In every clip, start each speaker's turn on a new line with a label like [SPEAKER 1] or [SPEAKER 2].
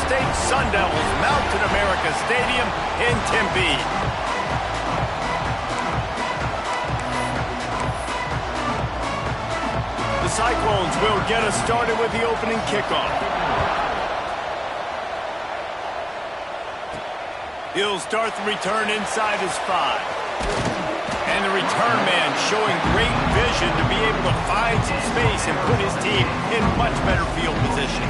[SPEAKER 1] State Sun Devils mount at America Stadium in Tempe. The Cyclones will get us started with the opening kickoff. He'll start the return inside his 5. And the return man showing great vision to be able to find some space and put his team in much better field position.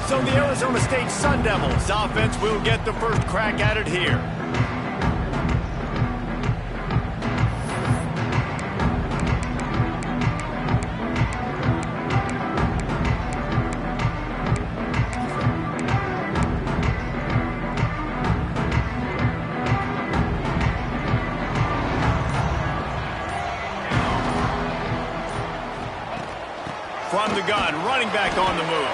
[SPEAKER 1] So the Arizona State Sun Devils offense will get the first crack at it here. From the gun, running back on the move.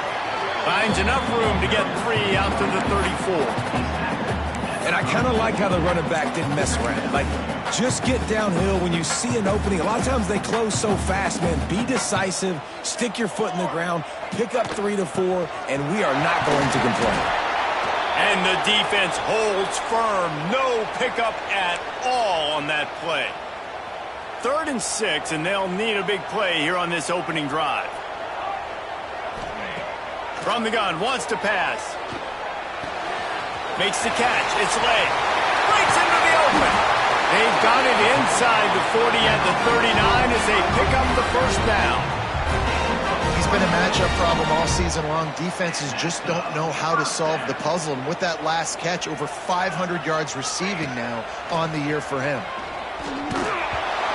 [SPEAKER 1] Finds enough room to get 3 out to the 34.
[SPEAKER 2] And I kind of like how the running back didn't mess around. Like, just get downhill when you see an opening. A lot of times they close so fast, man. Be decisive, stick your foot in the ground, pick up 3 to 4, and we are not going to complain.
[SPEAKER 1] And the defense holds firm. No pickup at all on that play. 3rd and 6, and they'll need a big play here on this opening drive. From the gun, wants to pass. Makes the catch. It's late. Breaks into the open. They've got it inside the 40 at the 39 as they pick up the first down.
[SPEAKER 3] He's been a matchup problem all season long. Defenses just don't know how to solve the puzzle. And with that last catch, over 500 yards receiving now on the year for him.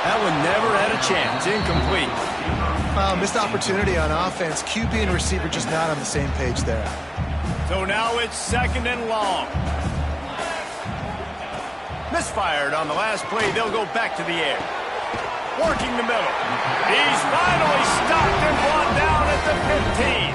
[SPEAKER 1] That one never had a chance. Incomplete.
[SPEAKER 3] Missed opportunity on offense. QB and receiver just not on the same page there.
[SPEAKER 1] So now it's 2nd and long. Misfired on the last play. They'll go back to the air. Working the middle. He's finally stopped and brought down at the 15.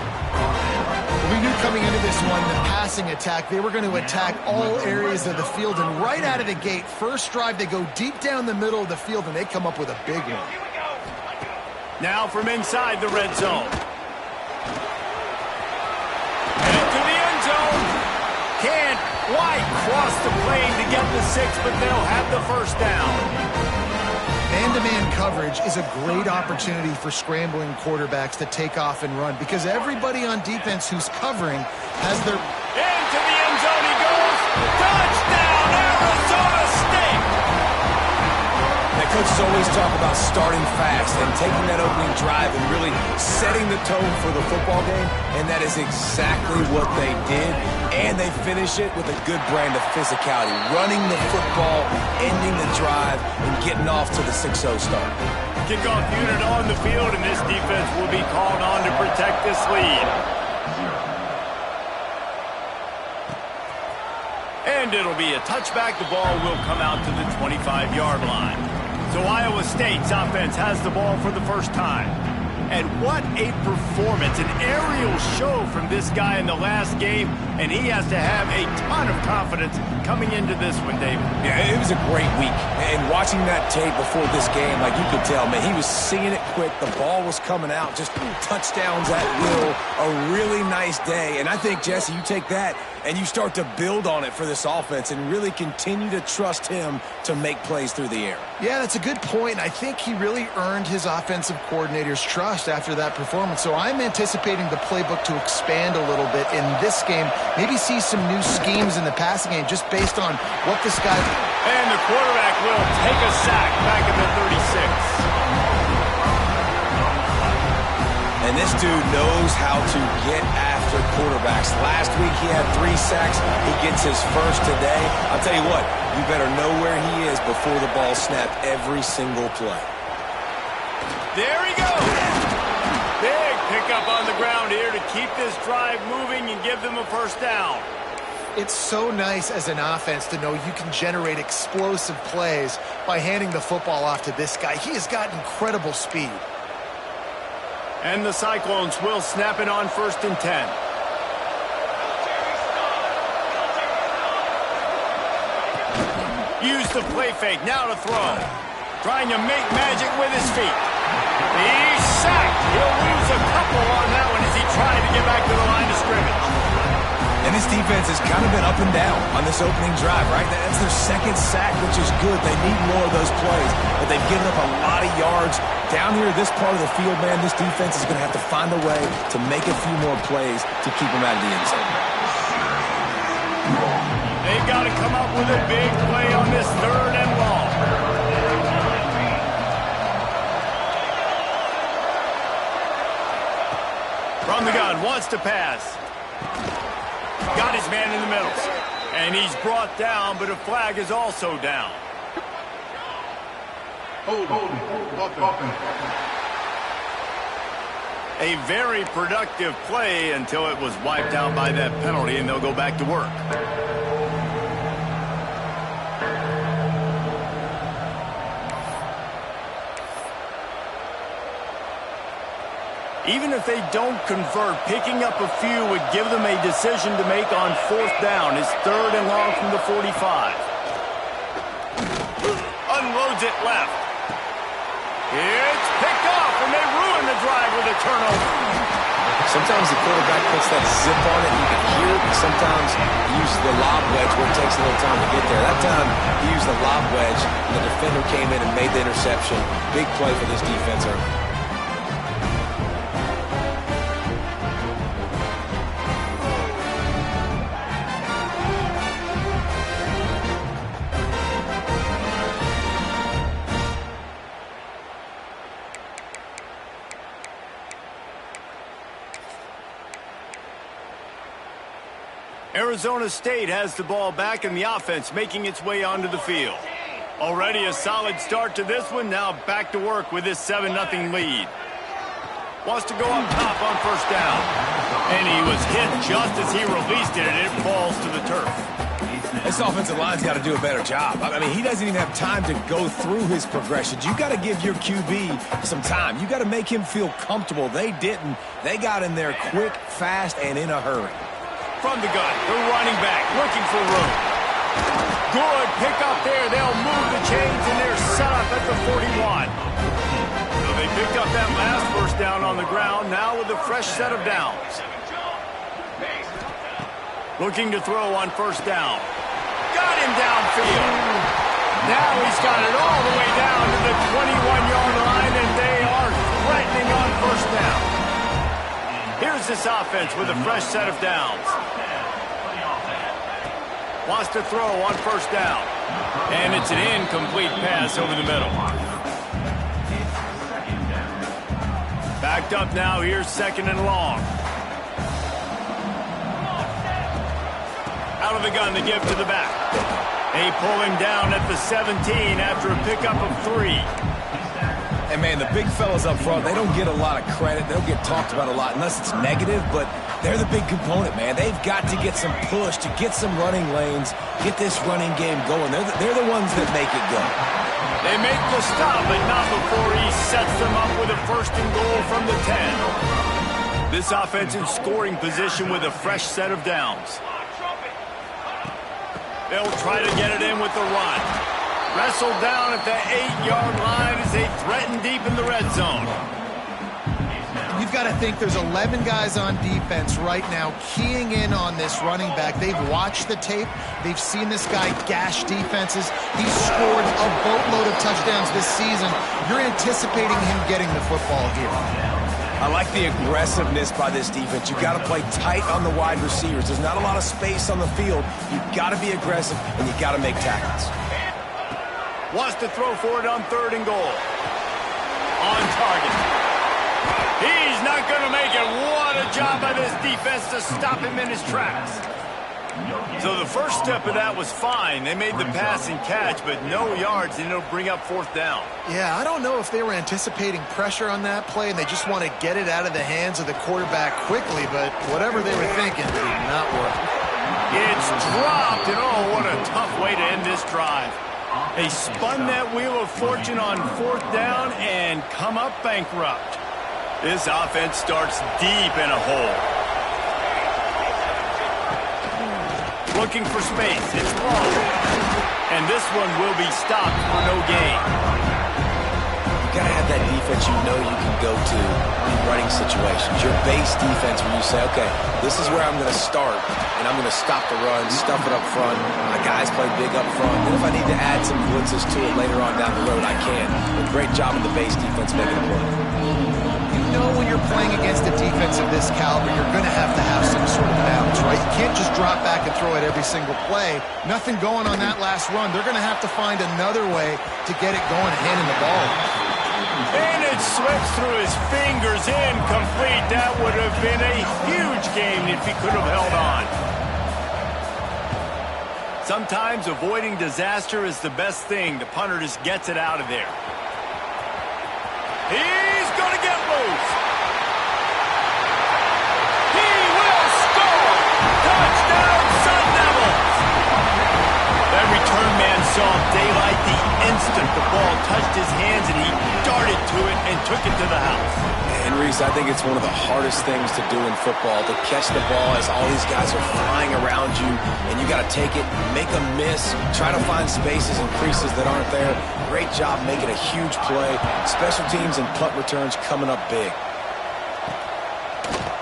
[SPEAKER 3] We knew coming into this one, the passing attack, they were going to attack all areas of the field. And right out of the gate, first drive, they go deep down the middle of the field, and they come up with a big one.
[SPEAKER 1] Now from inside the red zone. Into the end zone. Can't quite cross the plane to get the 6, but they'll have the first down.
[SPEAKER 3] Man-to-man coverage is a great opportunity for scrambling quarterbacks to take off and run because everybody on defense who's covering has their...
[SPEAKER 1] Into the end zone he goes. Touchdown, Arizona State!
[SPEAKER 2] Now, coaches always talk about starting fast and taking that opening drive and really setting the tone for the football game, and that is exactly what they did. And they finish it with a good brand of physicality, running the football, ending the drive, and getting off to the 6-0 start.
[SPEAKER 1] Kickoff unit on the field, and this defense will be called on to protect this lead. And it'll be a touchback. The ball will come out to the 25-yard line. So Iowa State's offense has the ball for the first time. And what a performance, an aerial show from this guy in the last game, and he has to have a ton of confidence coming into this one, David.
[SPEAKER 2] Yeah, it was a great week. And watching that tape before this game, like you could tell, man, he was seeing it quick. The ball was coming out, just touchdowns at will. A really nice day. And I think, Jesse, you take that and you start to build on it for this offense and really continue to trust him to make plays through the air.
[SPEAKER 3] Yeah, that's a good point. I think he really earned his offensive coordinator's trust after that performance. So I'm anticipating the playbook to expand a little bit in this game. Maybe see some new schemes in the passing game just based on what this guy...
[SPEAKER 1] And the quarterback will take a sack back in the 36.
[SPEAKER 2] And this dude knows how to get after quarterbacks. Last week he had 3 sacks. He gets his first today. I'll tell you what, you better know where he is before the ball snapped every single play.
[SPEAKER 1] There he goes. Big pickup on the ground here to keep this drive moving and give them a first down.
[SPEAKER 3] It's so nice as an offense to know you can generate explosive plays by handing the football off to this guy. He has got incredible speed.
[SPEAKER 1] And the Cyclones will snap it on 1st and 10. Use the play fake, now to throw. Trying to make magic with his feet. He's sacked. He'll lose a couple on that one as he tried to get back to the line of scrimmage.
[SPEAKER 2] This defense has kind of been up and down on this opening drive, right? That's their second sack, which is good. They need more of those plays, but they've given up a lot of yards. Down here, this part of the field, man, this defense is going to have to find a way to make a few more plays to keep them out of the end zone.
[SPEAKER 1] They've got to come up with a big play on this 3rd and long. From the gun, wants to pass. Got his man in the middle. And he's brought down, but a flag is also down. A very productive play until it was wiped out by that penalty, and they'll go back to work. Even if they don't convert, picking up a few would give them a decision to make on 4th down. It's 3rd and long from the 45. Unloads it left. It's picked off, and they ruin the drive with a turnover.
[SPEAKER 2] Sometimes the quarterback puts that zip on it, you can hear it. Sometimes he uses the lob wedge where it takes a little time to get there. That time, he used the lob wedge, and the defender came in and made the interception. Big play for this defense early.
[SPEAKER 1] Arizona State has the ball back in the offense, making its way onto the field. Already a solid start to this one. Now back to work with this 7-0 lead. Wants to go up top on 1st down. And he was hit just as he released it, and it falls to the turf.
[SPEAKER 2] This offensive line's got to do a better job. I mean, he doesn't even have time to go through his progressions. You got to give your QB some time. You got to make him feel comfortable. They didn't. They got in there quick, fast, and in a hurry.
[SPEAKER 1] From the gun, the running back looking for room. Good pick up there. They'll move the chains, and they're set up at the 41. So they picked up that last 1st down on the ground, now with a fresh set of downs. Looking to throw on 1st down. Got him downfield. Now he's got it all the way down to the 21-yard line, and they are threatening on 1st down. Here's this offense with a fresh set of downs. Wants to throw on 1st down. And it's an incomplete pass over the middle. Backed up now. Here's 2nd and long. Out of the gun, they give to the back. They pull him down at the 17 after a pickup of 3.
[SPEAKER 2] And, man, the big fellas up front, they don't get a lot of credit. They don't get talked about a lot unless it's negative, but they're the big component, man. They've got to get some push, to get some running lanes, get this running game going. They're the ones that make it go.
[SPEAKER 1] They make the stop, but not before he sets them up with a 1st and goal from the 10. This offense in scoring position with a fresh set of downs. They'll try to get it in with the run. Wrestled down at the 8-yard line as they threaten deep in the red zone.
[SPEAKER 3] You've got to think there's 11 guys on defense right now keying in on this running back. They've watched the tape. They've seen this guy gash defenses. He's scored a boatload of touchdowns this season. You're anticipating him getting the football here.
[SPEAKER 2] I like the aggressiveness by this defense. You've got to play tight on the wide receivers. There's not a lot of space on the field. You've got to be aggressive, and you've got to make tackles.
[SPEAKER 1] Wants to throw for it on 3rd and goal. On target. He's not going to make it. What a job by this defense to stop him in his tracks. So the first step of that was fine. They made the pass and catch, but no yards, and it'll bring up 4th down.
[SPEAKER 3] Yeah, I don't know if they were anticipating pressure on that play, and they just want to get it out of the hands of the quarterback quickly, but whatever they were thinking did not work.
[SPEAKER 1] It's dropped, and oh, what a tough way to end this drive. They spun that wheel of fortune on 4th down and come up bankrupt. This offense starts deep in a hole. Looking for space. It's long. And this one will be stopped for no gain.
[SPEAKER 2] You got to have that defense you know you can go to in running situations. Your base defense where you say, okay, this is where I'm going to start, and I'm going to stop the run, stuff it up front. My guys play big up front. Then if I need to add some blitzes to it later on down the road, I can. But great job of the base defense making it work.
[SPEAKER 3] You know when you're playing against a defense of this caliber, you're going to have some sort of balance, right? You can't just drop back and throw it every single play. Nothing going on that last run. They're going to have to find another way to get it going and handing the ball.
[SPEAKER 1] And it slips through his fingers, incomplete. That would have been a huge game if he could have held on. Sometimes avoiding disaster is the best thing. The punter just gets it out of there. He's going to get loose. He will score. Touchdown, Sun Devils. That return man saw daylight the instant the ball touched his hands, and he darted to it and took it to the house.
[SPEAKER 2] And Reese, I think it's one of the hardest things to do in football, to catch the ball as all these guys are flying around you, and you got to take it, make a miss, try to find spaces and creases that aren't there. Great job making a huge play. Special teams and punt returns coming up big.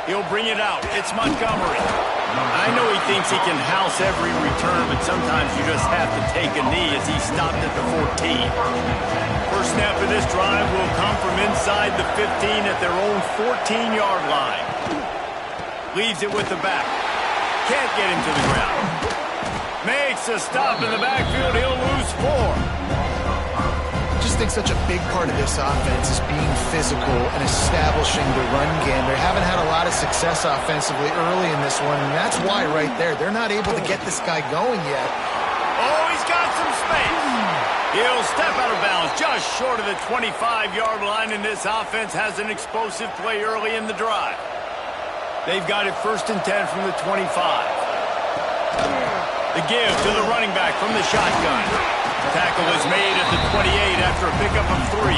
[SPEAKER 1] He'll bring it out. It's Montgomery. I know he thinks he can house every return, but sometimes you just have to take a knee as he stopped at the 14. First snap of this drive will come from inside the 15 at their own 14-yard line. Leaves it with the back. Can't get him to the ground. Makes a stop in the backfield. He'll lose 4.
[SPEAKER 3] I just think such a big part of this offense is being physical and establishing the run game. They haven't had a lot of success offensively early in this one, and that's why right there, they're not able to get this guy going yet.
[SPEAKER 1] Oh, he's got some space. He'll step out of bounds just short of the 25-yard line, and this offense has an explosive play early in the drive. They've got it 1st and 10 from the 25. The give to the running back from the shotgun. Tackle is made at the 28 after a pickup of 3.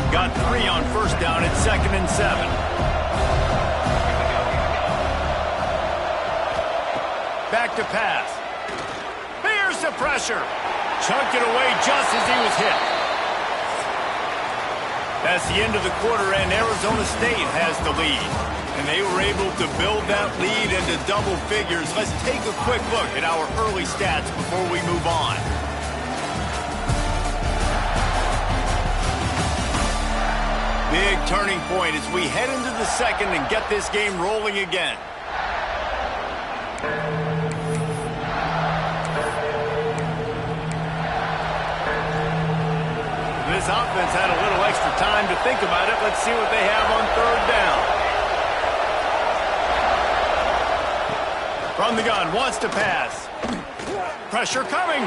[SPEAKER 1] Got 3 on first down at 2nd and 7. Back to pass. Here's the pressure. Chunked it away just as he was hit. That's the end of the quarter, and Arizona State has the lead. And they were able to build that lead into double figures. Let's take a quick look at our early stats before we move on. Big turning point as we head into the second and get this game rolling again. This offense had a little extra time to think about it. Let's see what they have on 3rd down. From the gun, wants to pass. Pressure coming.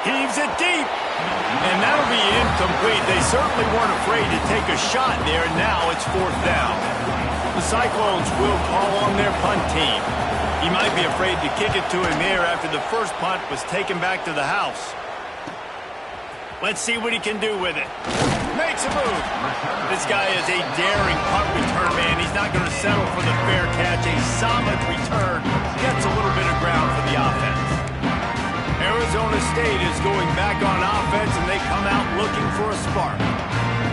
[SPEAKER 1] Heaves it deep. And that'll be incomplete. They certainly weren't afraid to take a shot there, and now it's 4th down. The Cyclones will call on their punt team. He might be afraid to kick it to him there after the first punt was taken back to the house. Let's see what he can do with it. Makes a move. This guy is a daring punt return man. He's not going to settle for the fair catch. A solid return. Gets a little bit of ground for the offense. Arizona State is going back on offense, and they come out looking for a spark.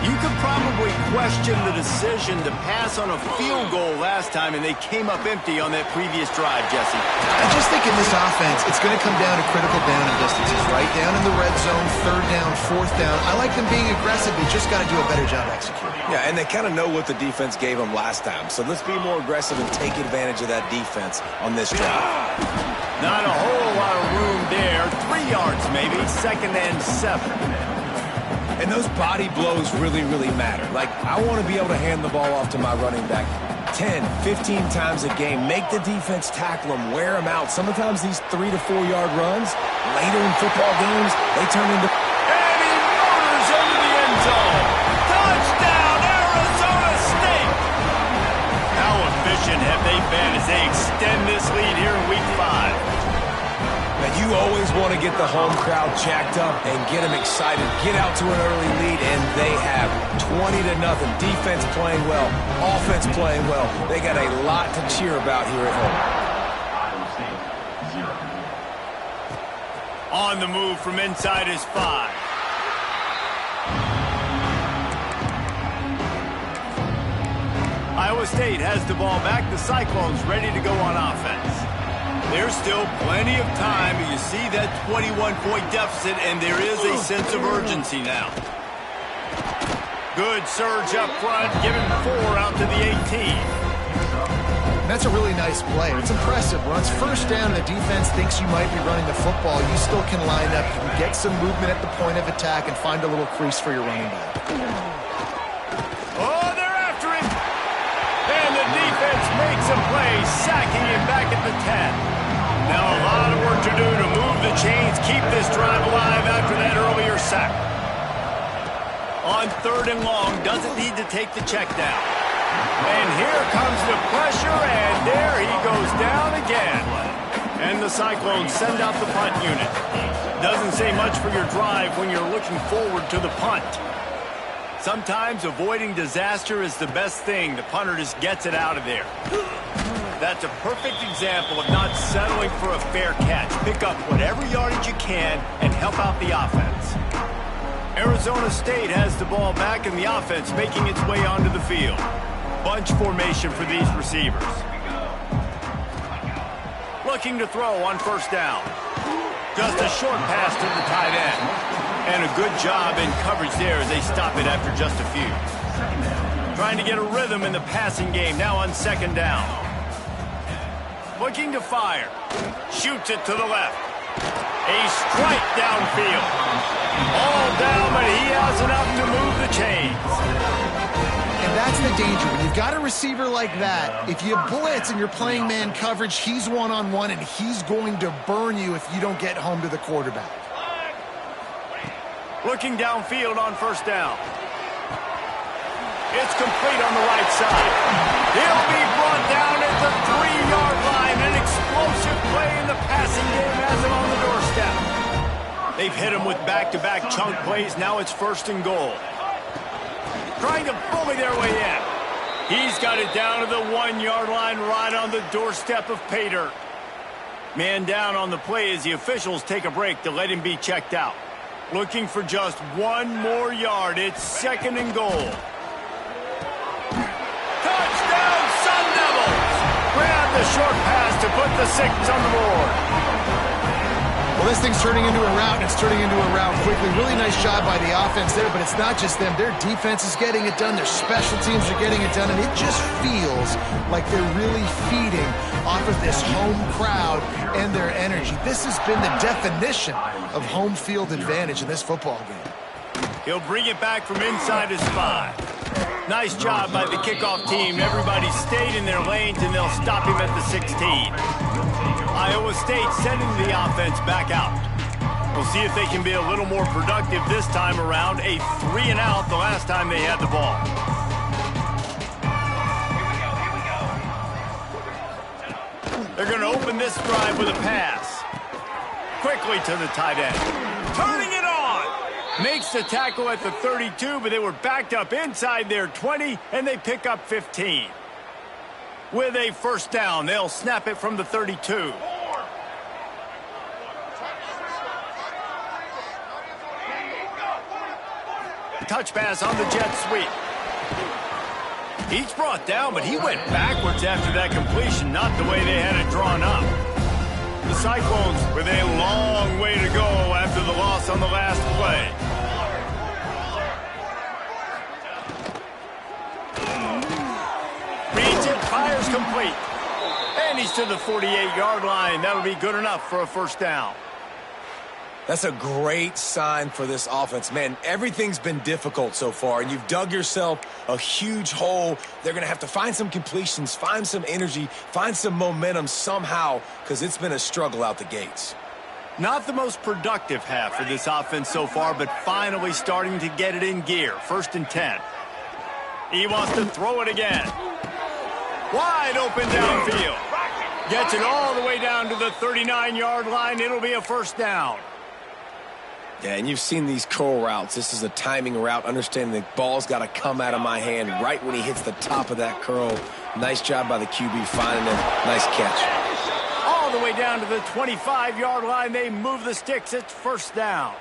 [SPEAKER 1] You could probably question the decision to pass on a field goal last time, and they came up empty on that previous drive, Jesse.
[SPEAKER 3] I just think in this offense, it's going to come down to critical down and distances, right? Down in the red zone, 3rd down, 4th down. I like them being aggressive. They just got to do a better job executing.
[SPEAKER 2] Yeah, and they kind of know what the defense gave them last time. So let's be more aggressive and take advantage of that defense on this drive.
[SPEAKER 1] Not a whole lot of room there. 3 yards maybe. 2nd and 7.
[SPEAKER 2] And those body blows really, really matter. Like, I want to be able to hand the ball off to my running back 10, 15 times a game. Make the defense tackle them, wear them out. Sometimes these 3 to 4 yard runs, later in football games, they turn into...
[SPEAKER 1] And he motors into the end zone. Touchdown, Arizona State! How efficient have they been as they extend this lead here in Week 5?
[SPEAKER 2] And you always want to get the home crowd jacked up and get them excited. Get out to an early lead, and they have 20-0. Defense playing well, offense playing well. They got a lot to cheer about here at home.
[SPEAKER 1] On the move from inside his 5. Iowa State has the ball back. The Cyclones ready to go on offense. There's still plenty of time. You see that 21-point deficit, and there is a sense of urgency now. Good surge up front, giving 4 out to the 18.
[SPEAKER 3] That's a really nice play. It's impressive. When it's first down and the defense thinks you might be running the football, you still can line up. You can get some movement at the point of attack and find a little crease for your running back.
[SPEAKER 1] Oh, they're after him. And the defense makes a play, sacking him back at the 10. Now a lot of work to do to move the chains, keep this drive alive after that earlier sack. On 3rd and long, doesn't need to take the check down. And here comes the pressure, and there he goes down again. And the Cyclones send out the punt unit. Doesn't say much for your drive when you're looking forward to the punt. Sometimes avoiding disaster is the best thing. The punter just gets it out of there. That's a perfect example of not settling for a fair catch. Pick up whatever yardage you can and help out the offense. Arizona State has the ball back and the offense making its way onto the field. Bunch formation for these receivers. Looking to throw on 1st down. Just a short pass to the tight end. And a good job in coverage there as they stop it after just a few. Trying to get a rhythm in the passing game now on 2nd down. Looking to fire. Shoots it to the left. A strike downfield. All down, but he has enough to move the chains.
[SPEAKER 3] And that's the danger. When you've got a receiver like that, if you blitz and you're playing man coverage, he's one-on-one, and he's going to burn you if you don't get home to the quarterback.
[SPEAKER 1] Looking downfield on 1st down. It's complete on the right side. He'll be brought down at the 3-yard line. An explosive play in the passing game has him on the doorstep. They've hit him with back-to-back chunk plays. Now it's 1st and goal. Trying to bully their way in. He's got it down to the 1-yard line right on the doorstep of pay dirt. Man down on the play as the officials take a break to let him be checked out. Looking for just 1 more yard. It's 2nd and goal. Touchdown, Sun Devils! Grab the short pass to put the 6 on the board.
[SPEAKER 3] Well, this thing's turning into a rout, and it's turning into a rout quickly. Really nice job by the offense there, but it's not just them. Their defense is getting it done. Their special teams are getting it done, and it just feels like they're really feeding off of this home crowd and their energy. This has been the definition of home field advantage in this football game.
[SPEAKER 1] He'll bring it back from inside his 5. Nice job by the kickoff team. Everybody stayed in their lanes, and they'll stop him at the 16. Iowa State sending the offense back out. We'll see if they can be a little more productive this time around. A 3-and-out the last time they had the ball. They're going to open this drive with a pass. Quickly to the tight end. Turning it on! Makes the tackle at the 32, but they were backed up inside their 20, and they pick up 15. With a 1st down, they'll snap it from the 32. Touch pass on the jet sweep. He's brought down, but he went backwards after that completion, not the way they had it drawn up. The Cyclones with a long way to go after the loss on the last play. Reads it, fires complete. And he's to the 48-yard line. That'll be good enough for a 1st down.
[SPEAKER 2] That's a great sign for this offense. Man, everything's been difficult so far, and you've dug yourself a huge hole. They're going to have to find some completions, find some energy, find some momentum somehow, because it's been a struggle out the gates.
[SPEAKER 1] Not the most productive half for this offense so far, but finally starting to get it in gear. 1st and 10. He wants to throw it again. Wide open downfield. Gets it all the way down to the 39-yard line. It'll be a 1st down.
[SPEAKER 2] Yeah, and you've seen these curl routes. This is a timing route, understanding the ball's got to come out of my hand right when he hits the top of that curl. Nice job by the QB finding him. Nice catch.
[SPEAKER 1] All the way down to the 25-yard line. They move the sticks. It's 1st down.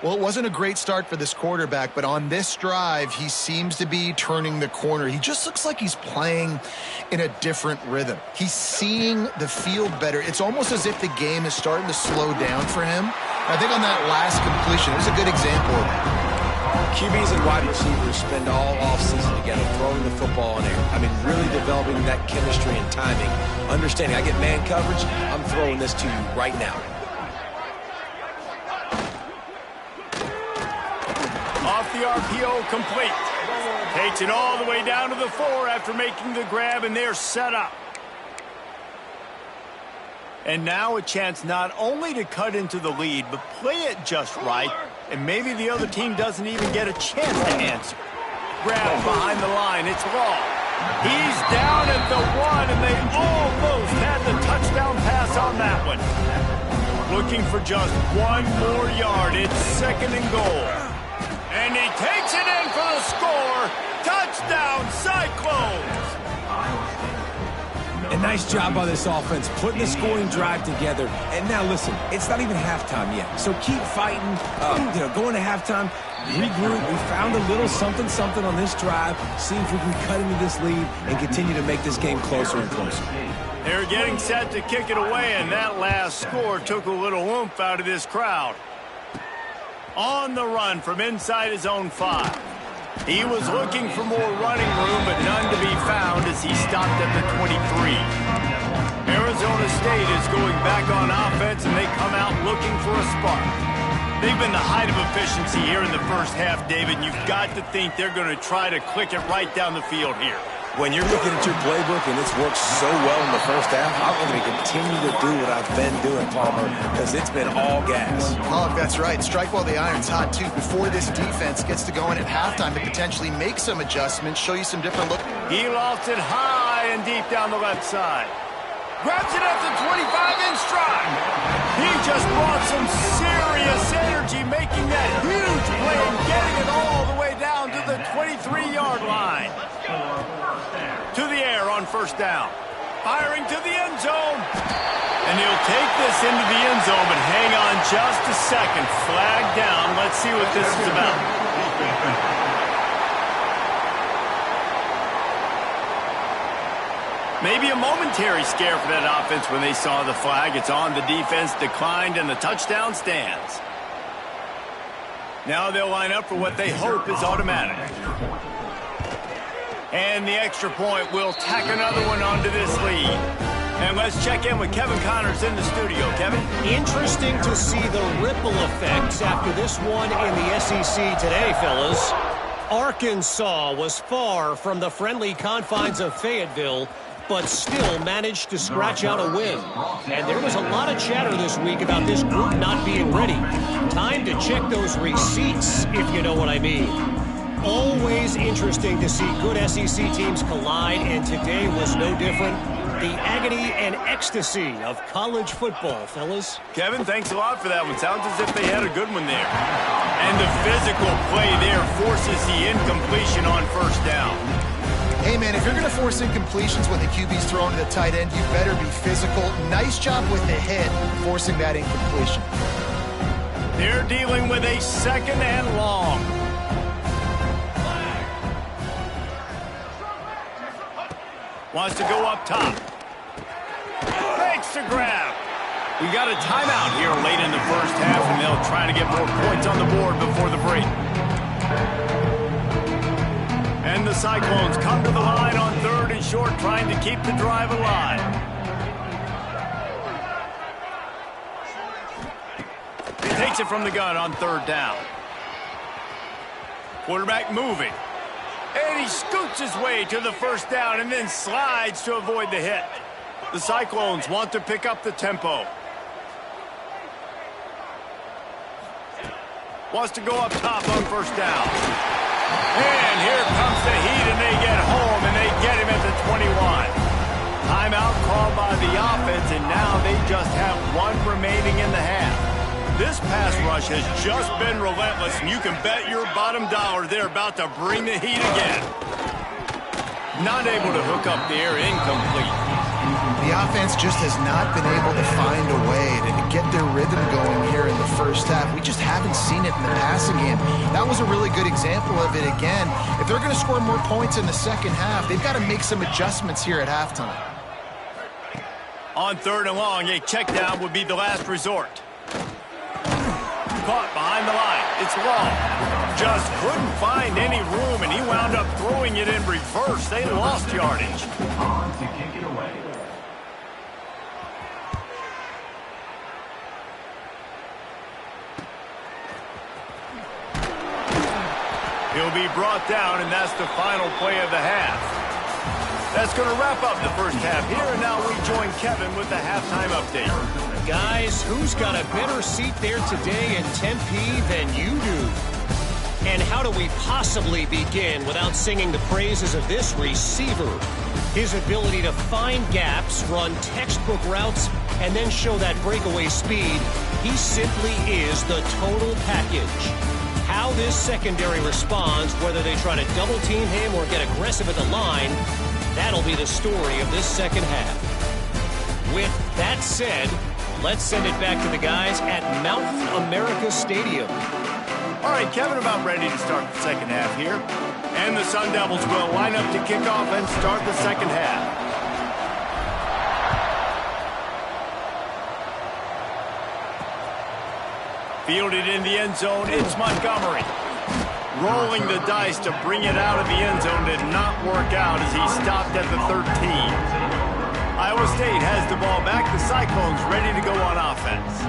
[SPEAKER 3] Well, it wasn't a great start for this quarterback, but on this drive, he seems to be turning the corner. He just looks like he's playing in a different rhythm. He's seeing the field better. It's almost as if the game is starting to slow down for him. I think on that last completion, it was a good example of that.
[SPEAKER 2] QBs and wide receivers spend all offseason together throwing the football in air. I mean, really developing that chemistry and timing. Understanding, I get man coverage, I'm throwing this to you right now.
[SPEAKER 1] Off the RPO, complete. Takes it all the way down to the 4 after making the grab, and they're set up. And now a chance not only to cut into the lead, but play it just right, and maybe the other team doesn't even get a chance to answer. Grab behind the line, it's Law. He's down at the 1, and they almost had the touchdown pass on that one. Looking for just 1 more yard. It's 2nd and goal. And he takes it in for the score. Touchdown, Cyclones!
[SPEAKER 2] A nice job by this offense, putting the scoring drive together. And now, listen, it's not even halftime yet. So keep fighting, going to halftime, regroup. We found a little something on this drive. See if we can cut into this lead and continue to make this game closer and closer.
[SPEAKER 1] They're getting set to kick it away, and that last score took a little oomph out of this crowd. On the run from inside his own 5. He was looking for more running room, but none to be found as he stopped at the 23. Arizona State is going back on offense, and they come out looking for a spark. They've been the height of efficiency here in the first half, David, and you've got to think they're going to try to click it right down the field here.
[SPEAKER 2] When you're looking at your playbook and it's worked so well in the first half, I'm going to continue to do what I've been doing, Palmer, because it's been all gas.
[SPEAKER 3] Pollock, that's right. Strike while the iron's hot, too. Before this defense gets to going at halftime to potentially make some adjustments, show you some different look.
[SPEAKER 1] He lost it high and deep down the left side. Grabs it at the 25 in stride. He just brought some serious energy, making that huge play and getting it all the way down to the 23-yard line. To the air on 1st down. Firing to the end zone. And he'll take this into the end zone, but hang on just a second. Flag down. Let's see what this is about. Maybe a momentary scare for that offense when they saw the flag. It's on, the defense declined, and the touchdown stands. Now they'll line up for what they hope is automatic. And the extra point will tack another one onto this lead. And let's check in with Kevin Connors in the studio. Kevin?
[SPEAKER 4] Interesting to see the ripple effects after this one in the SEC today, fellas. Arkansas was far from the friendly confines of Fayetteville, but still managed to scratch out a win. And there was a lot of chatter this week about this group not being ready. Time to check those receipts, if you know what I mean. Always interesting to see good SEC teams collide, and today was no different. The agony and ecstasy of college football, fellas.
[SPEAKER 1] Kevin, thanks a lot for that one. Sounds as if they had a good one there. And the physical play there forces the incompletion on 1st down.
[SPEAKER 3] Hey, man, if you're going to force incompletions when the QB's throwing to the tight end, you better be physical. Nice job with the hit, forcing that incompletion.
[SPEAKER 1] They're dealing with a 2nd and long. Wants to go up top. Makes the grab. We got a timeout here late in the first half, and they'll try to get more points on the board before the break. And the Cyclones come to the line on 3rd and short, trying to keep the drive alive. He takes it from the gun on 3rd down. Quarterback moving. And he scoots his way to the 1st down and then slides to avoid the hit. The Cyclones want to pick up the tempo. Wants to go up top on 1st down. And here comes the heat, and they get home, and they get him at the 21. Timeout called by the offense, and now they just have 1 remaining in the half. This pass rush has just been relentless, and you can bet your bottom dollar they're about to bring the heat again. Not able to hook up the air, incomplete.
[SPEAKER 3] The offense just has not been able to find a way to get their rhythm going here in the first half. We just haven't seen it in the passing game. That was a really good example of it again. If they're going to score more points in the second half, they've got to make some adjustments here at halftime.
[SPEAKER 1] On 3rd and long, a check down would be the last resort. Caught behind the line. It's long. Just couldn't find any room, and he wound up throwing it in reverse. They lost yardage.
[SPEAKER 5] On to kick it away.
[SPEAKER 1] He'll be brought down, and that's the final play of the half. That's going to wrap up the first half here, and now we join Kevin with the halftime update.
[SPEAKER 4] Guys, who's got a better seat there today in Tempe than you do? And how do we possibly begin without singing the praises of this receiver? His ability to find gaps, run textbook routes, and then show that breakaway speed. He simply is the total package. How this secondary responds, whether they try to double team him or get aggressive at the line, that'll be the story of this second half. With that said, let's send it back to the guys at Mountain America Stadium.
[SPEAKER 1] All right, Kevin, about ready to start the second half here. And the Sun Devils will line up to kick off and start the second half. Fielded in the end zone, it's Montgomery. Rolling the dice to bring it out of the end zone did not work out as he stopped at the 13. Iowa State has the ball back. The Cyclones ready to go on offense.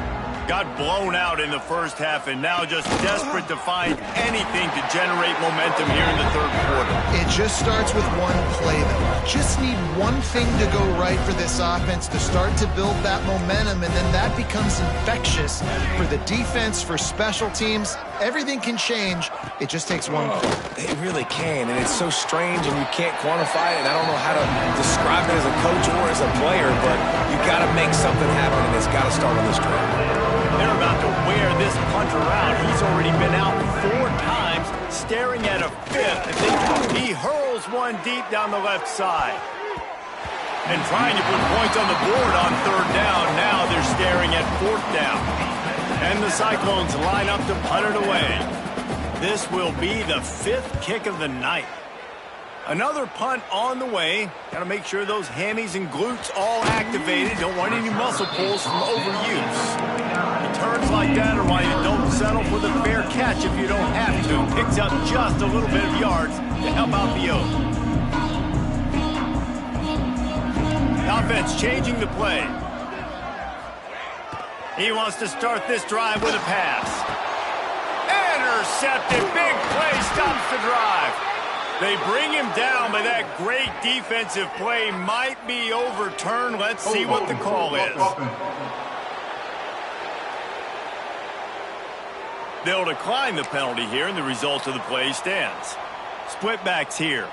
[SPEAKER 1] Got blown out in the first half and now just desperate to find anything to generate momentum here in the third quarter.
[SPEAKER 3] It just starts with one play, though. Just need one thing to go right for this offense to start to build that momentum, and then that becomes infectious for the defense, for special teams. Everything can change. It just takes one play.
[SPEAKER 2] It really can, and it's so strange, and you can't quantify it, and I don't know how to describe it as a coach or as a player, but you got to make something happen, and it's got to start on this drive.
[SPEAKER 1] They're about to wear this punter out. He's already been out 4 times, staring at a 5th. He hurls one deep down the left side. And trying to put points on the board on 3rd down. Now they're staring at 4th down. And the Cyclones line up to punt it away. This will be the 5th kick of the night. Another punt on the way. Got to make sure those hammies and glutes all activated. Don't want any muscle pulls from overuse. Turns like that are why you don't settle for the fair catch if you don't have to. Picks up just a little bit of yards to help out the Oaks. The offense changing the play. He wants to start this drive with a pass. Intercepted. Big play stops the drive. They bring him down, but that great defensive play might be overturned. Let's see what the call is. They'll decline the penalty here, and the result of the play stands. Split backs here.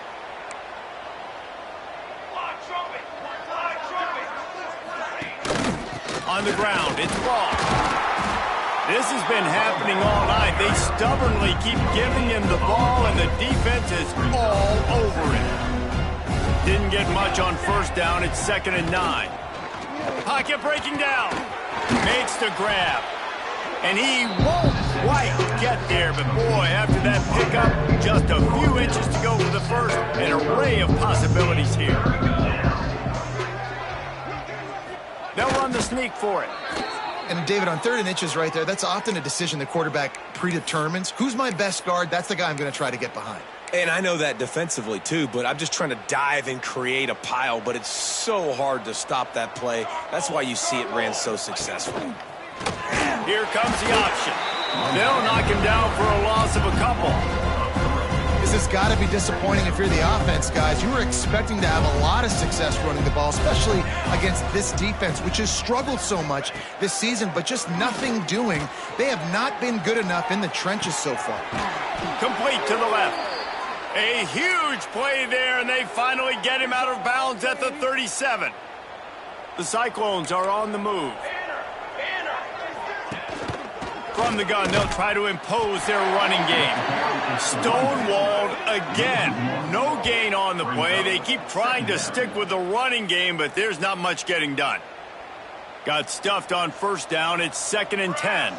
[SPEAKER 1] On the ground, it's ball. This has been happening all night. They stubbornly keep giving him the ball, and the defense is all over it. Didn't get much on 1st down. It's 2nd and 9. Pocket breaking down. Makes the grab. And he won't quite get there, but boy, after that pickup, just a few inches to go for the first. An array of possibilities here. They'll run the sneak for it.
[SPEAKER 3] And David, on 3rd and inches right there, that's often a decision the quarterback predetermines. Who's my best guard? That's the guy I'm going to try to get behind.
[SPEAKER 2] And I know that defensively, too, but I'm just trying to dive and create a pile, but it's so hard to stop that play. That's why you see it ran so successfully.
[SPEAKER 1] Here comes the option. They'll knock him down for a loss of a couple.
[SPEAKER 3] This has got to be disappointing if you're the offense, guys. You were expecting to have a lot of success running the ball, especially against this defense, which has struggled so much this season, but just nothing doing. They have not been good enough in the trenches so far.
[SPEAKER 1] Complete to the left. A huge play there, and they finally get him out of bounds at the 37. The Cyclones are on the move. From the gun, they'll try to impose their running game. Stonewalled again. No gain on the play. They keep trying to stick with the running game, but there's not much getting done. Got stuffed on first down. It's 2nd and 10.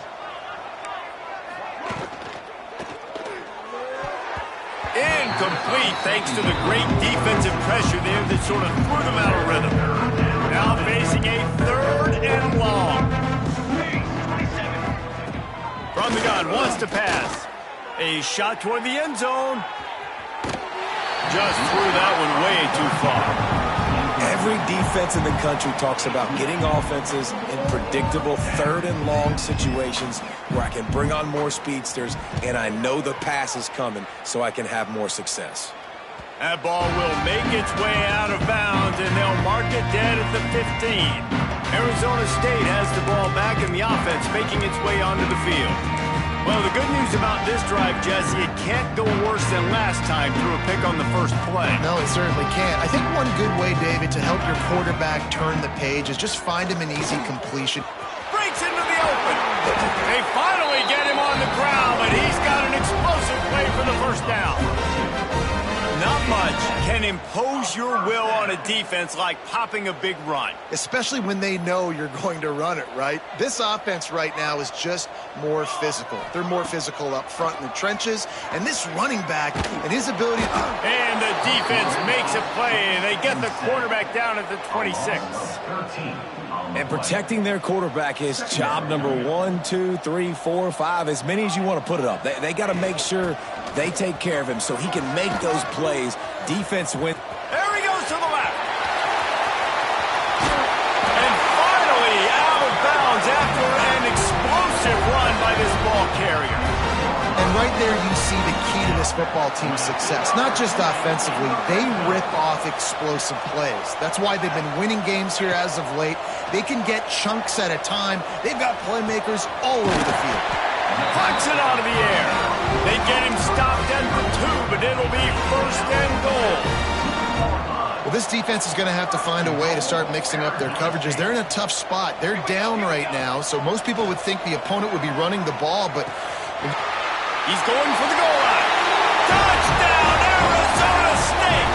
[SPEAKER 1] Incomplete thanks to the great defensive pressure there that sort of threw them out of rhythm. Now facing a 3rd and long. From the gun, wants to pass. A shot toward the end zone. Just threw that one way too far.
[SPEAKER 2] Every defense in the country talks about getting offenses in predictable 3rd and long situations where I can bring on more speedsters and I know the pass is coming so I can have more success.
[SPEAKER 1] That ball will make its way out of bounds, and they'll mark it dead at the 15. Arizona State has the ball back in the offense, making its way onto the field. Well, the good news about this drive, Jesse, it can't go worse than last time through a pick on the first play.
[SPEAKER 3] No, it certainly can't. I think one good way, David, to help your quarterback turn the page is just find him an easy completion.
[SPEAKER 1] Breaks into the open. They finally get him on the ground, but he's got an explosive play for the first down. Not much can impose your will on a defense like popping a big run.
[SPEAKER 3] Especially when they know you're going to run it, right? This offense right now is just more physical. They're more physical up front in the trenches, and this running back and his ability to...
[SPEAKER 1] And the defense makes a play, and they get the quarterback down at the 26.
[SPEAKER 2] And protecting their quarterback is job number 1, 2, 3, 4, 5, as many as you want to put it up. They got to make sure they take care of him so he can make those plays. Defense win.
[SPEAKER 1] There he goes to the left. And finally out of bounds after an explosive run by this ball carrier.
[SPEAKER 3] And right there you see the key to this football team's success. Not just offensively, they rip off explosive plays. That's why they've been winning games here as of late. They can get chunks at a time. They've got playmakers all over the field.
[SPEAKER 1] Pucks it out of the air. They get him stopped at the 2, but it'll be 1st and goal.
[SPEAKER 3] Well, this defense is going to have to find a way to start mixing up their coverages. They're in a tough spot. They're down right now, so most people would think the opponent would be running the ball, but...
[SPEAKER 1] He's going for the goal line. Touchdown, Arizona State.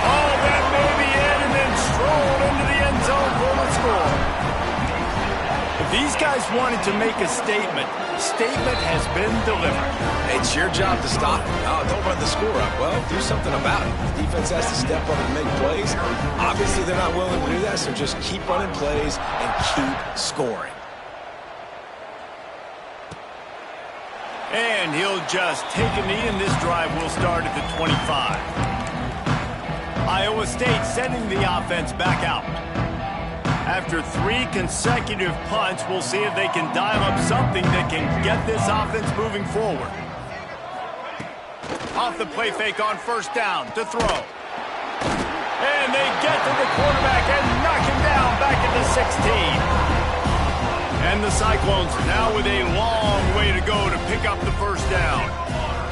[SPEAKER 1] Oh, that may be it, and then strolled into the end zone for the score. If these guys wanted to make a statement has been delivered.
[SPEAKER 2] It's your job to stop them. Oh, don't run the score up. Well, do something about it. The defense has to step up and make plays. Obviously, they're not willing to do that, so just keep running plays and keep scoring.
[SPEAKER 1] And he'll just take a knee, and this drive will start at the 25. Iowa State sending the offense back out. After 3 consecutive punts, we'll see if they can dial up something that can get this offense moving forward. Off the play fake on first down to throw. And they get to the quarterback and knock him down back at the 16. And the Cyclones now with a long way to go to pick up the first down.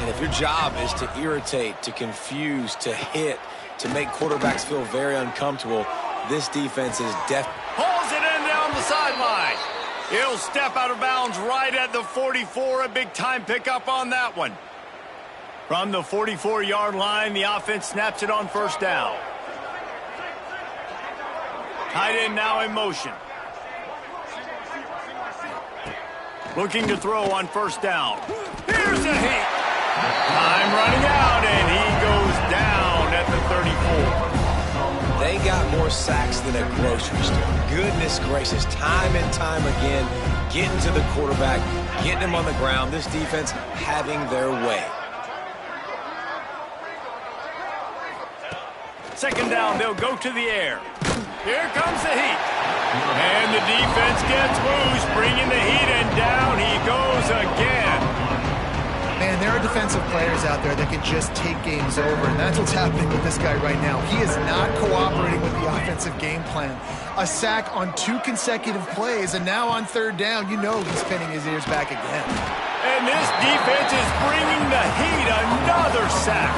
[SPEAKER 2] And if your job is to irritate, to confuse, to hit, to make quarterbacks feel very uncomfortable, this defense is
[SPEAKER 1] Hauls it in down the sideline. He'll step out of bounds right at the 44. A big-time pickup on that one. From the 44-yard line, the offense snaps it on first down. Tight end now in motion. Looking to throw on first down. Here's a hit. Time running out, and he goes down at the 34.
[SPEAKER 2] They got more sacks than a grocery store. Goodness gracious, time and time again, getting to the quarterback, getting him on the ground. This defense having their way.
[SPEAKER 1] Second down, they'll go to the air. Here comes the heat. And the defense gets loose, bringing the heat, and down he goes again.
[SPEAKER 3] Man, there are defensive players out there that can just take games over, and that's what's happening with this guy right now. He is not cooperating with the offensive game plan. A sack on 2 consecutive plays, and now on third down, you know he's pinning his ears back again.
[SPEAKER 1] And this defense is bringing the heat, another sack.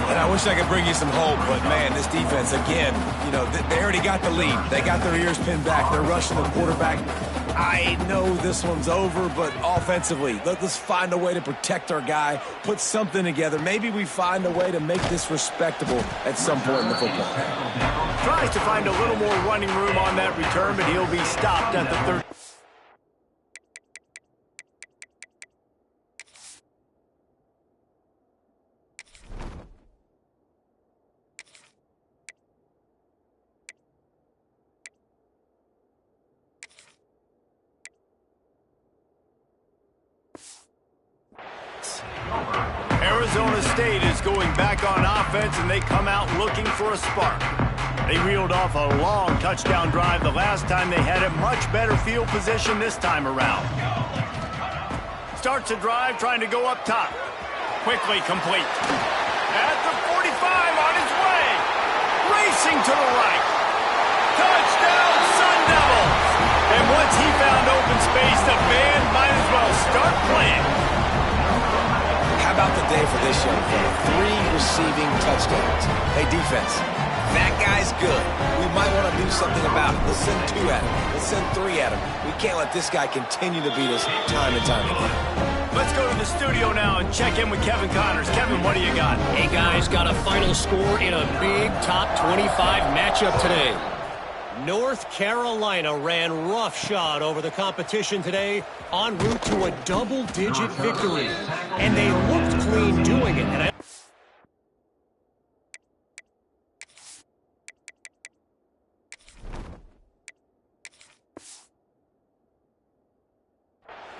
[SPEAKER 2] And I wish I could bring you some hope, but, man, this defense, again, you know, they already got the lead. They got their ears pinned back. They're rushing the quarterback. I know this one's over, but offensively, let's find a way to protect our guy, put something together. Maybe we find a way to make this respectable at some point in the football game.
[SPEAKER 1] Tries to find a little more running room on that return, but he'll be stopped at the 30. Arizona State is going back on offense, and they come out looking for a spark. They reeled off a long touchdown drive the last time. They had a much better field position this time around. Starts a drive trying to go up top. Quickly complete. At the 45 on his way. Racing to the right. Touchdown, Sun Devils! And once he found open space, the band might as well start playing.
[SPEAKER 2] How about the day for this young fella? 3 receiving touchdowns. Hey, defense, that guy's good. We might want to do something about it. Let's send 2 at him. Let's send 3 at him. We can't let this guy continue to beat us time and time again.
[SPEAKER 1] Let's go to the studio now and check in with Kevin Connors. Kevin, what do you got?
[SPEAKER 4] Hey, guys, got a final score in a big top 25 matchup today. North Carolina ran roughshod over the competition today en route to a double-digit victory. And they looked clean doing it.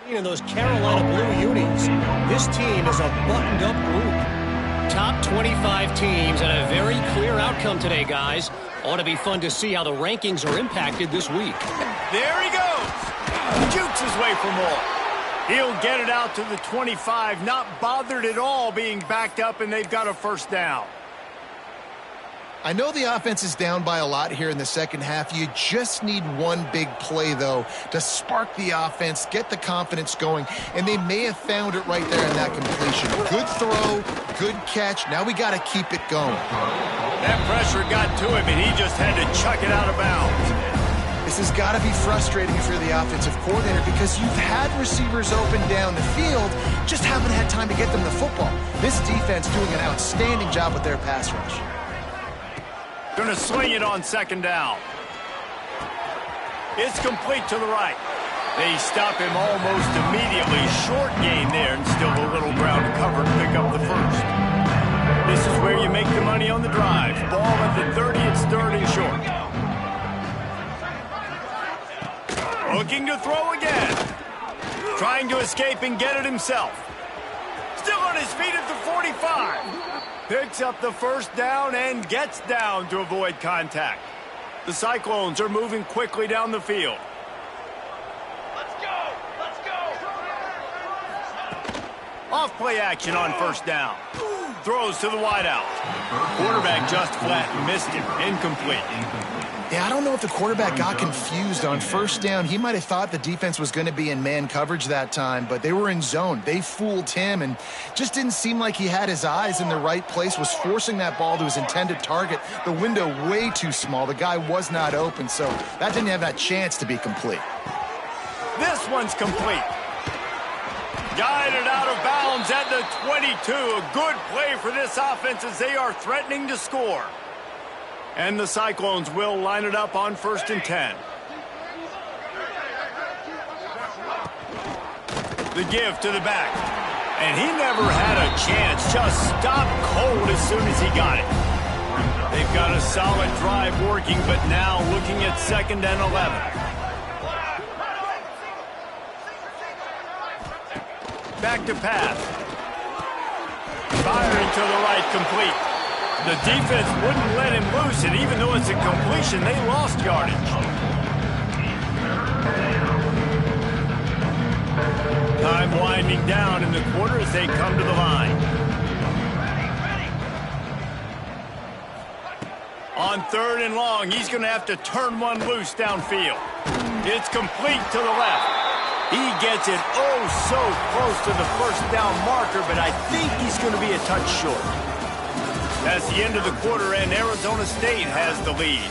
[SPEAKER 4] And those Carolina blue unis, this team is a buttoned-up group. Top 25 teams and a very clear outcome today, guys. Ought to be fun to see how the rankings are impacted this week.
[SPEAKER 1] There he goes. Jukes his way for more. He'll get it out to the 25, not bothered at all being backed up, and they've got a first down.
[SPEAKER 3] I know the offense is down by a lot here in the second half. You just need one big play, though, to spark the offense, get the confidence going, and they may have found it right there in that completion. Good throw, good catch. Now we got to keep it going.
[SPEAKER 1] That pressure got to him, and he just had to chuck it out of bounds.
[SPEAKER 3] This has got to be frustrating if you're the offensive coordinator because you've had receivers open down the field, just haven't had time to get them the football. This defense doing an outstanding job with their pass rush.
[SPEAKER 1] Going to swing it on second down. It's complete to the right. They stop him almost immediately. Short gain there, and still a little ground to cover to pick up the first. This is where you make the money on the drive. Ball at the 30, it's 3rd and short. Looking to throw again. Trying to escape and get it himself. Still on his feet at the 45. Picks up the first down and gets down to avoid contact. The Cyclones are moving quickly down the field.
[SPEAKER 6] Let's go! Let's go!
[SPEAKER 1] Off play action on first down. Throws to the wideout. Quarterback just flat missed him. Incomplete.
[SPEAKER 3] Yeah, I don't know if the quarterback got confused on first down. He might have thought the defense was going to be in man coverage that time, but they were in zone. They fooled him and just didn't seem like he had his eyes in the right place, was forcing that ball to his intended target. The window way too small. The guy was not open, so that didn't have that chance to be complete.
[SPEAKER 1] This one's complete. Guided out of bounds at the 22. A good play for this offense as they are threatening to score. And the Cyclones will line it up on 1st and 10. The give to the back. And he never had a chance. Just stopped cold as soon as he got it. They've got a solid drive working, but now looking at 2nd and 11. Back to pass. Firing to the right, complete. The defense wouldn't let him loose, and even though it's a completion, they lost yardage. Time winding down in the quarter as they come to the line. On 3rd and long, he's going to have to turn one loose downfield. It's complete to the left. He gets it so close to the first down marker, but I think he's going to be a touch short. That's the end of the quarter, and Arizona State has the lead.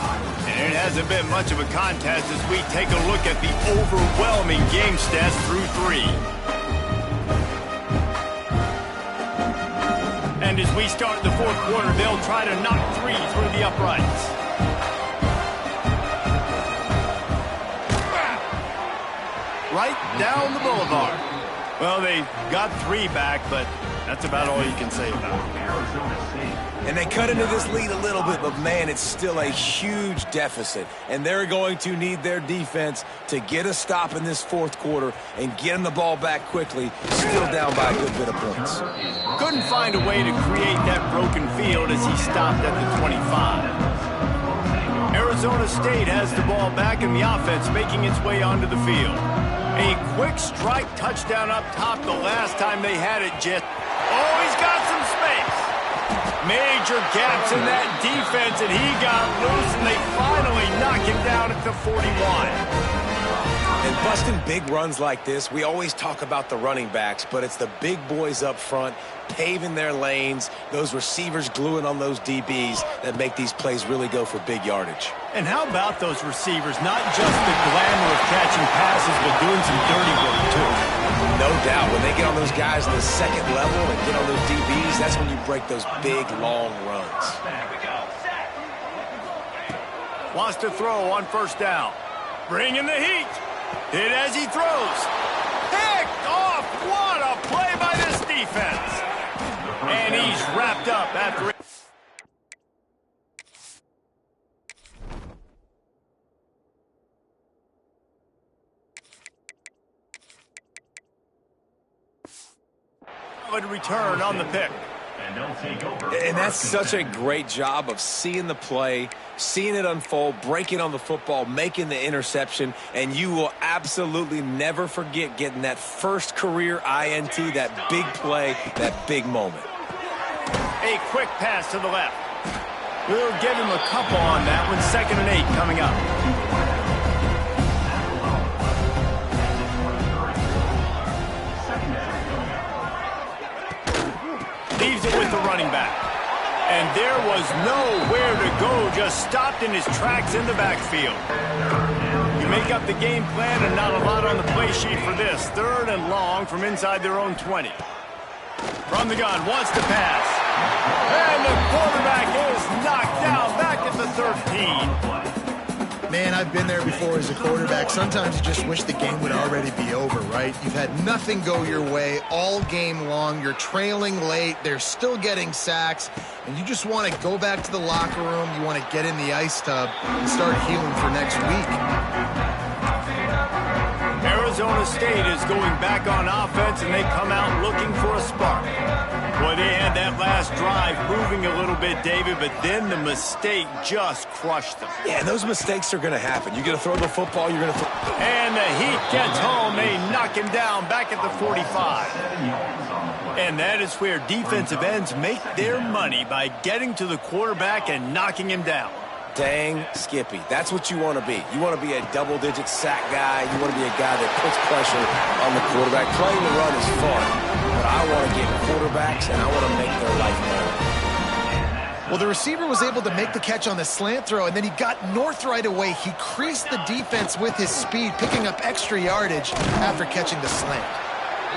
[SPEAKER 1] And it hasn't been much of a contest as we take a look at the overwhelming game stats through 3. And as we start the fourth quarter, they'll try to knock 3 through the uprights. Right down the boulevard. Well, they got 3 back, but that's about all you can say about it.
[SPEAKER 2] And they cut into this lead a little bit, but, man, it's still a huge deficit. And they're going to need their defense to get a stop in this fourth quarter and get them the ball back quickly, still down by a good bit of points.
[SPEAKER 1] Couldn't find a way to create that broken field as he stopped at the 25. Arizona State has the ball back in the offense, making its way onto the field. A quick strike touchdown up top the last time they had it, Jet. Oh, he's got some space. Major gaps in that defense, and he got loose, and they finally knock him down at the 41.
[SPEAKER 2] And busting big runs like this, we always talk about the running backs, but it's the big boys up front, paving their lanes, those receivers gluing on those DBs that make these plays really go for big yardage.
[SPEAKER 1] And how about those receivers? Not just the glamour of catching passes, but doing some dirty work, too.
[SPEAKER 2] No doubt. When they get on those guys in the second level and get on those DBs, that's when you break those big, long runs.
[SPEAKER 1] Wants to throw on first down. Bring in the heat. Hit as he throws. Picked off. What a play by this defense. And he's wrapped up after it. Return on the pick.
[SPEAKER 2] And that's such a great job of seeing the play, seeing it unfold, breaking on the football, making the interception, and you will absolutely never forget getting that first career INT, that big play, that big moment.
[SPEAKER 1] A quick pass to the left. We'll give him a couple on that one. 2nd and 8 coming up. Leaves it with the running back. And there was nowhere to go, just stopped in his tracks in the backfield. You make up the game plan and not a lot on the play sheet for this. 3rd and long from inside their own 20. From the gun, wants to pass. And the quarterback is knocked down back at the 13.
[SPEAKER 3] Man, I've been there before as a quarterback. Sometimes you just wish the game would already be over, right? You've had nothing go your way all game long. You're trailing late. They're still getting sacks. And you just want to go back to the locker room. You want to get in the ice tub and start healing for next week.
[SPEAKER 1] Arizona State is going back on offense, and they come out looking for a spark. Boy, they had that last drive moving a little bit, David, but then the mistake just crushed them.
[SPEAKER 2] Yeah, those mistakes are going to happen. You're going to throw the football, you're going to throw...
[SPEAKER 1] And the Heat gets home. They knock him down back at the 45. And that is where defensive ends make their money, by getting to the quarterback and knocking him down.
[SPEAKER 2] Dang Skippy. That's what you want to be. You want to be a double-digit sack guy. You want to be a guy that puts pressure on the quarterback. Playing the run is fun, but I want to get quarterbacks, and I want to make their life better.
[SPEAKER 3] Well, the receiver was able to make the catch on the slant throw, and then he got north right away. He creased the defense with his speed, picking up extra yardage after catching the slant.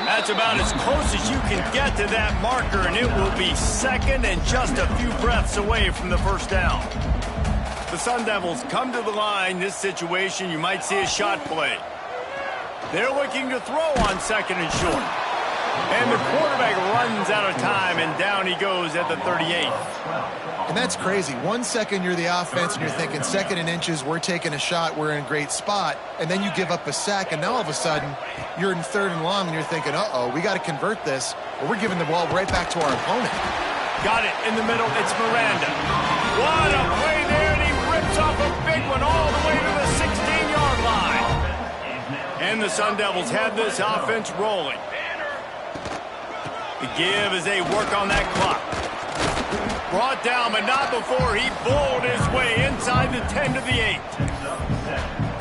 [SPEAKER 1] That's about as close as you can get to that marker, and it will be 2nd and just a few breaths away from the first down. The Sun Devils come to the line. This situation, you might see a shot play. They're looking to throw on 2nd and short. And the quarterback runs out of time, and down he goes at the 38.
[SPEAKER 3] And that's crazy. 1 second you're the offense, and you're thinking 2nd and inches, we're taking a shot, we're in a great spot. And then you give up a sack, and now all of a sudden you're in 3rd and long, and you're thinking, uh-oh, we got to convert this, or we're giving the ball right back to our opponent.
[SPEAKER 1] Got it in the middle. It's Miranda. What a play there, and he rips off a big one all the way to the 16-yard line. And the Sun Devils have this offense rolling. The give as they work on that clock. Brought down, but not before he bowled his way inside the 10 to the 8.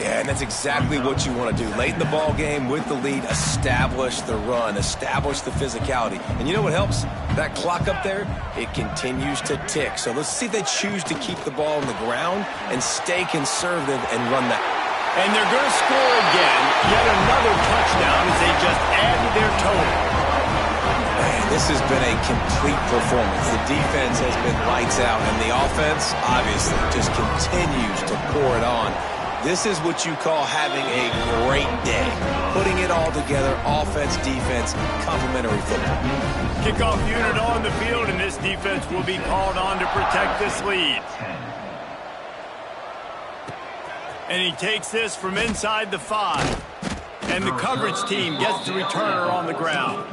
[SPEAKER 2] Yeah, and that's exactly what you want to do. Late in the ball game with the lead, establish the run, establish the physicality. And you know what helps? That clock up there, it continues to tick. So let's see if they choose to keep the ball on the ground and stay conservative and run that.
[SPEAKER 1] And they're going to score again. Yet another touchdown as they just add to their total.
[SPEAKER 2] Man, this has been a complete performance. The defense has been lights out, and the offense, obviously, just continues to pour it on. This is what you call having a great day. Putting it all together, offense, defense, complementary football.
[SPEAKER 1] Kickoff unit on the field, and this defense will be called on to protect this lead. And he takes this from inside the 5. And the coverage team gets the returner on the ground.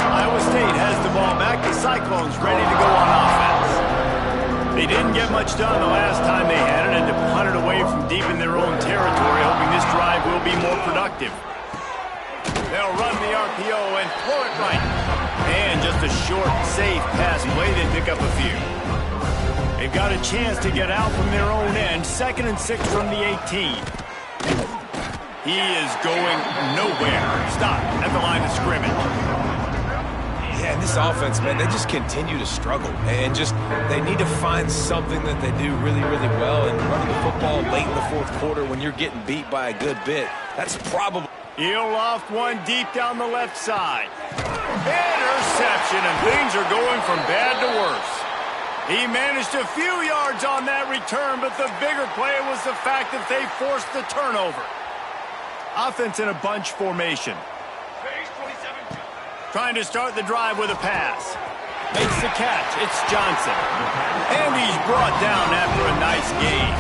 [SPEAKER 1] Iowa State has the ball back. The Cyclones ready to go on offense. They didn't get much done the last time they had it and to punt it away from deep in their own territory, hoping this drive will be more productive. They'll run the RPO and throw it right. And just a short, safe pass play. They pick up a few. They've got a chance to get out from their own end. 2nd and 6 from the 18. He is going nowhere. Stop at the line of scrimmage.
[SPEAKER 2] Yeah, and this offense, man, they just continue to struggle. And just, they need to find something that they do really, really well. And running the football late in the 4th quarter when you're getting beat by a good bit, that's probably...
[SPEAKER 1] He'll loft one deep down the left side. Interception, and things are going from bad to worse. He managed a few yards on that return, but the bigger play was the fact that they forced the turnover. Offense in a bunch formation. Trying to start the drive with a pass. Makes the catch. It's Johnson. And he's brought down after a nice gain.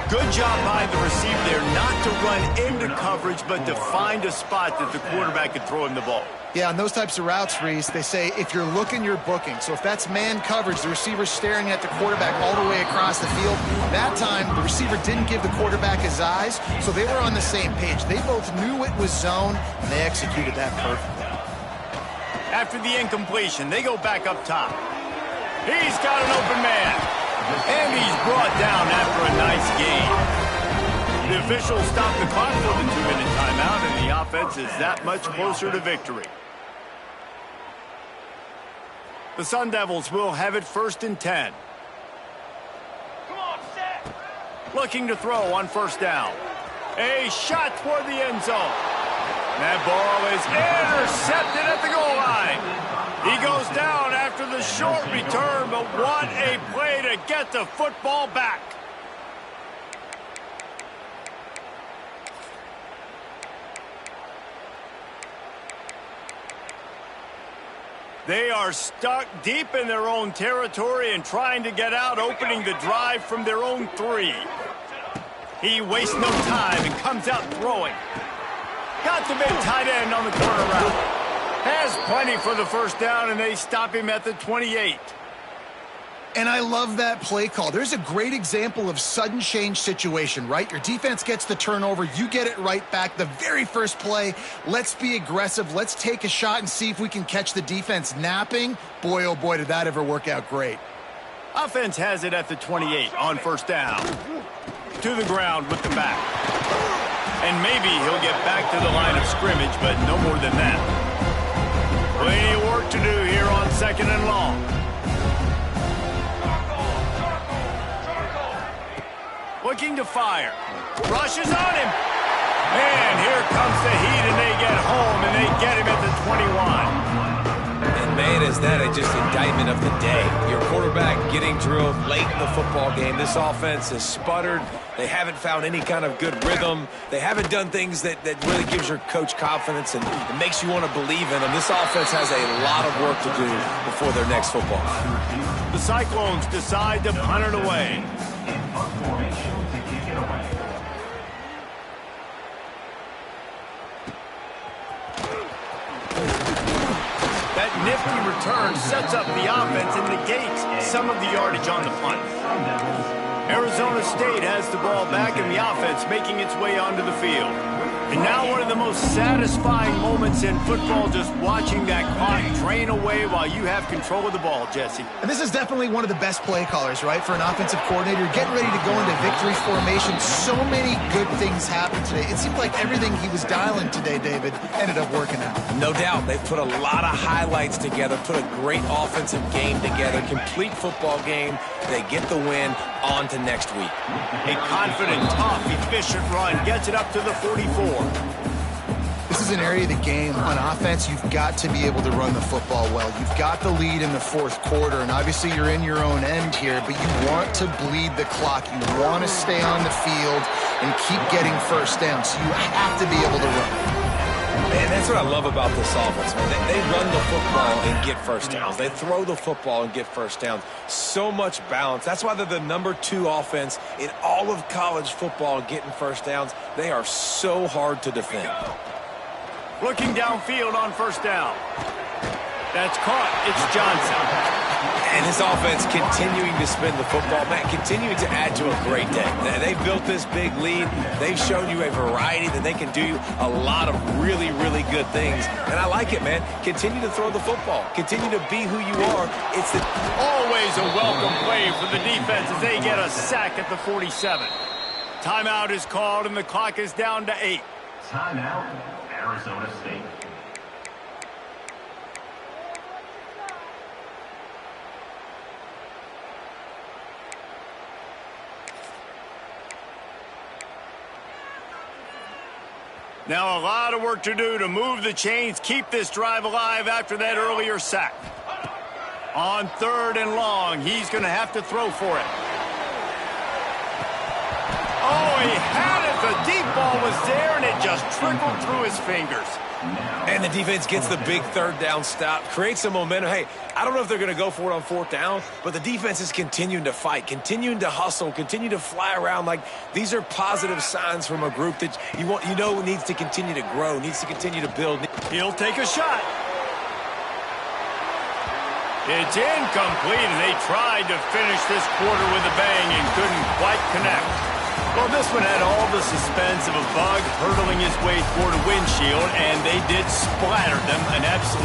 [SPEAKER 1] Good job by the receiver there not to run into coverage, but to find a spot that the quarterback could throw him the ball.
[SPEAKER 3] Yeah, on those types of routes, Reese, they say if you're looking, you're booking. So if that's man coverage, the receiver's staring at the quarterback all the way across the field. That time, the receiver didn't give the quarterback his eyes, so they were on the same page. They both knew it was zone, and they executed that perfectly.
[SPEAKER 1] After the incompletion, they go back up top. He's got an open man. And he's brought down after a nice gain. The officials stop the clock for the 2-minute timeout, and the offense is that much closer to victory. The Sun Devils will have it 1st and 10.
[SPEAKER 6] Come on, set.
[SPEAKER 1] Looking to throw on 1st down. A shot toward the end zone. That ball is intercepted at the goal line. He goes down after the short return, but what a play to get the football back. They are stuck deep in their own territory and trying to get out, opening the drive from their own 3. He wastes no time and comes out throwing. Got the big tight end on the corner route. Has plenty for the 1st down, and they stop him at the 28.
[SPEAKER 3] And I love that play call. There's a great example of sudden change situation, right? Your defense gets the turnover. You get it right back. The very first play, let's be aggressive. Let's take a shot and see if we can catch the defense napping. Boy, oh boy, did that ever work out great.
[SPEAKER 1] Offense has it at the 28 on 1st down. To the ground with the back. And maybe he'll get back to the line of scrimmage, but no more than that. Plenty of work to do here on 2nd and long. Looking to fire. Rushes on him. And here comes the heat, and they get home, and they get him at the 21.
[SPEAKER 2] And man, is that just indictment of the day. Your quarterback getting drilled late in the football game. This offense has sputtered. They haven't found any kind of good rhythm. They haven't done things that really gives your coach confidence and it makes you want to believe in them. This offense has a lot of work to do before their next football.
[SPEAKER 1] The Cyclones decide to punt it away. That nifty return sets up the offense and negates some of the yardage on the punt. Arizona State has the ball back and the offense making its way onto the field. And now one of the most satisfying moments in football, just watching that clock drain away while you have control of the ball, Jesse.
[SPEAKER 3] And this is definitely one of the best play callers, right, for an offensive coordinator. Getting ready to go into victory formation. So many good things happened today. It seemed like everything he was dialing today, David, ended up working out.
[SPEAKER 2] No doubt. They put a lot of highlights together, put a great offensive game together, complete football game. They get the win. On to next week.
[SPEAKER 1] A confident, tough, efficient run gets it up to the 44.
[SPEAKER 3] This is an area of the game. On offense, you've got to be able to run the football well. You've got the lead in the fourth quarter, and obviously you're in your own end here, but you want to bleed the clock. You want to stay on the field and keep getting first down, so you have to be able to run.
[SPEAKER 2] And that's what I love about this offense, man. They run the football and get first downs. They throw the football and get first downs. So much balance. That's why they're the #2 offense in all of college football getting first downs. They are so hard to defend.
[SPEAKER 1] Looking downfield on first down. That's caught. It's Johnson.
[SPEAKER 2] And his offense continuing to spin the football, Matt, continuing to add to a great day. They built this big lead. They've shown you a variety that they can do a lot of really, really good things. And I like it, man. Continue to throw the football. Continue to be who you are. It's
[SPEAKER 1] always a welcome play for the defense as they get a sack at the 47. Timeout is called, and the clock is down to 8.
[SPEAKER 5] Timeout, Arizona State.
[SPEAKER 1] Now a lot of work to do to move the chains, keep this drive alive after that earlier sack. On 3rd and long, he's going to have to throw for it. Oh, he had it. The deep ball was there, and it just trickled through his fingers.
[SPEAKER 2] And the defense gets the big 3rd down stop, creates some momentum. Hey, I don't know if they're going to go for it on 4th down, but the defense is continuing to fight, continuing to hustle, continue to fly around. Like, these are positive signs from a group that you know needs to continue to grow, needs to continue to build.
[SPEAKER 1] He'll take a shot. It's incomplete, and they tried to finish this quarter with a bang and couldn't quite connect. Well, this one had all the suspense of a bug hurtling his way toward a windshield, and they did splatter them an absolute